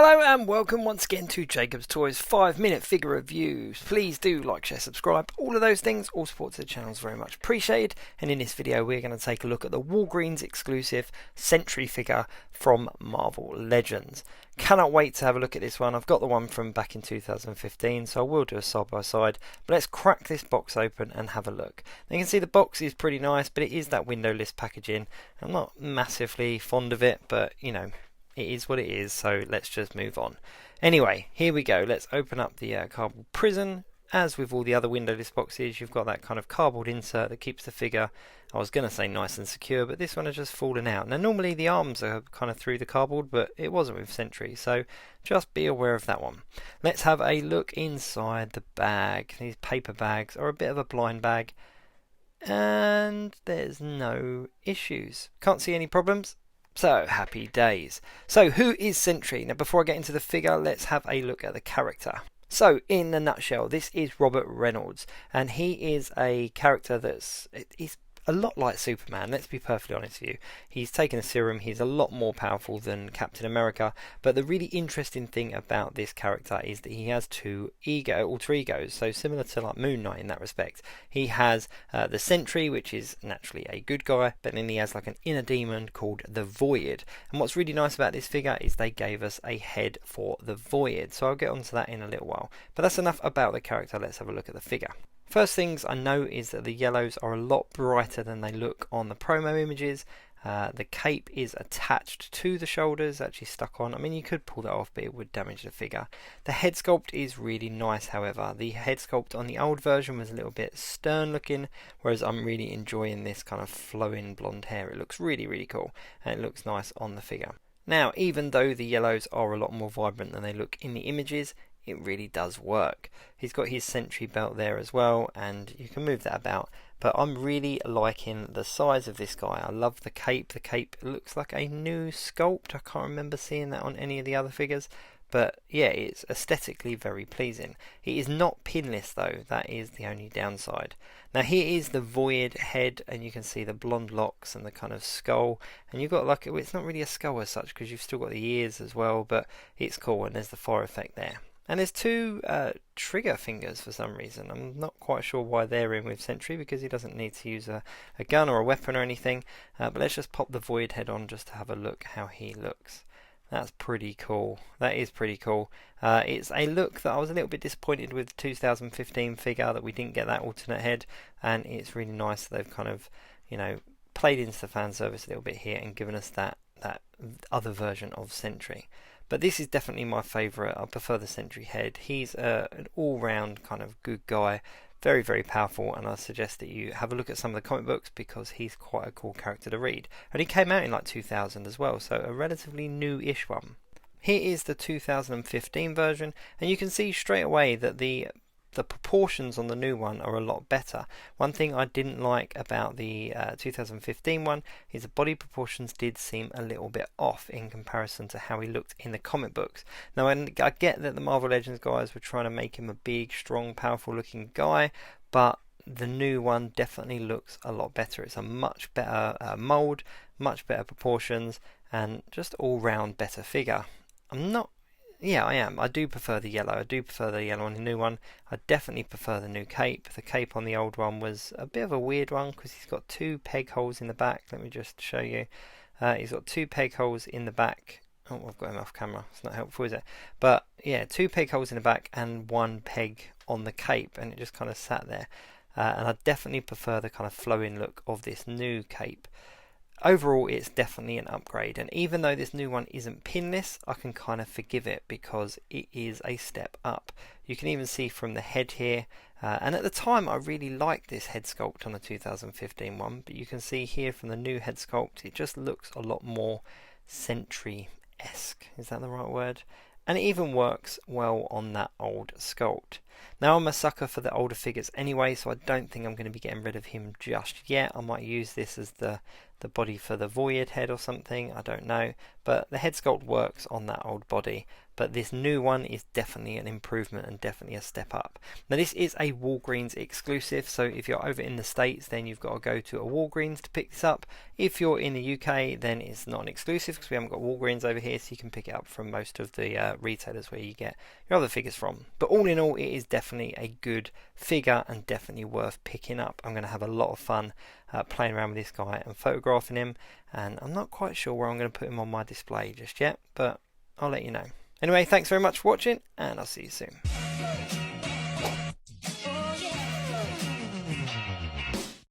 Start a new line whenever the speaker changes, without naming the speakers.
Hello and welcome once again to Jacob's Toys 5-minute figure reviews. Please do like, share, subscribe, all of those things. All support to the channel is very much appreciated. And in this video we're going to take a look at the Walgreens exclusive Sentry figure from Marvel Legends. Cannot wait to have a look at this one. I've got the one from back in 2015, so I will do a side by side. But let's crack this box open and have a look. Now you can see the box is pretty nice, but it is that windowless packaging. I'm not massively fond of it, but you know, it is what it is, so let's just move on. Anyway, here we go. Let's open up the cardboard prison. As with all the other windowless boxes, you've got that kind of cardboard insert that keeps the figure, I was going to say nice and secure, but this one has just fallen out. Now normally the arms are kind of through the cardboard, but it wasn't with Sentry, so just be aware of that one. Let's have a look inside the bag. These paper bags are a bit of a blind bag, and there's no issues. Can't see any problems. So, happy days. So, who is Sentry? Now, before I get into the figure, let's have a look at the character. So, in a nutshell, this is Robert Reynolds, and he is a character he's a lot like Superman, let's be perfectly honest with you. He's taken a serum, he's a lot more powerful than Captain America, but the really interesting thing about this character is that he has two alter egos, so similar to like Moon Knight in that respect. He has the Sentry, which is naturally a good guy, but then he has like an inner demon called the Void. And what's really nice about this figure is they gave us a head for the Void, so I'll get onto that in a little while. But that's enough about the character, let's have a look at the figure. First things I know is that the yellows are a lot brighter than they look on the promo images. The cape is attached to the shoulders, actually stuck on. I mean, you could pull that off, but it would damage the figure. The head sculpt is really nice, however. The head sculpt on the old version was a little bit stern looking, whereas I'm really enjoying this kind of flowing blonde hair. It looks really, really cool, and it looks nice on the figure. Now, even though the yellows are a lot more vibrant than they look in the images, it really does work. He's got his Sentry belt there as well, and you can move that about, but I'm really liking the size of this guy. I love the cape. The cape looks like a new sculpt. I can't remember seeing that on any of the other figures, but yeah, it's aesthetically very pleasing. He is not pinless though, that is the only downside. Now here is the Void head, and you can see the blonde locks and the kind of skull, and you've got like, it's not really a skull as such because you've still got the ears as well, but it's cool, and there's the fire effect there. And there's two trigger fingers for some reason. I'm not quite sure why they're in with Sentry, because he doesn't need to use a gun or a weapon or anything. But let's just pop the Void head on just to have a look how he looks. That's pretty cool. That is pretty cool. It's a look that I was a little bit disappointed with the 2015 figure, that we didn't get that alternate head. And it's really nice that they've kind of, you know, played into the fan service a little bit here and given us that other version of Sentry. But this is definitely my favourite. I prefer the Sentry head. He's an all-round kind of good guy, very, very powerful, and I suggest that you have a look at some of the comic books because he's quite a cool character to read. And he came out in like 2000 as well, so a relatively new-ish one. Here is the 2015 version, and you can see straight away that the proportions on the new one are a lot better. One thing I didn't like about the 2015 one is the body proportions did seem a little bit off in comparison to how he looked in the comic books. Now I get that the Marvel Legends guys were trying to make him a big, strong, powerful looking guy, but the new one definitely looks a lot better. It's a much better mould, much better proportions, and just all round better figure. Yeah, I am. I do prefer the yellow. I do prefer the yellow on the new one. I definitely prefer the new cape. The cape on the old one was a bit of a weird one because he's got two peg holes in the back. Let me just show you. He's got two peg holes in the back. Oh, I've got him off camera. It's not helpful, is it? But yeah, two peg holes in the back and one peg on the cape, and it just kind of sat there. And I definitely prefer the kind of flowing look of this new cape. Overall, it's definitely an upgrade, and even though this new one isn't pinless, I can kind of forgive it because it is a step up. You can even see from the head here, and at the time I really liked this head sculpt on the 2015 one, but you can see here from the new head sculpt, it just looks a lot more Sentry-esque. Is that the right word? And it even works well on that old sculpt. Now I'm a sucker for the older figures anyway, so I don't think I'm going to be getting rid of him just yet. I might use this as the body for the Void head or something, I don't know, but the head sculpt works on that old body. But this new one is definitely an improvement and definitely a step up. Now this is a Walgreens exclusive, so if you're over in the States then you've got to go to a Walgreens to pick this up. If you're in the UK then it's not an exclusive because we haven't got Walgreens over here, so you can pick it up from most of the retailers where you get your other figures from. But all in all, it is definitely a good figure and definitely worth picking up. I'm going to have a lot of fun playing around with this guy and photographing him, and I'm not quite sure where I'm going to put him on my display just yet, but I'll let you know. Anyway, thanks very much for watching, and I'll see you soon.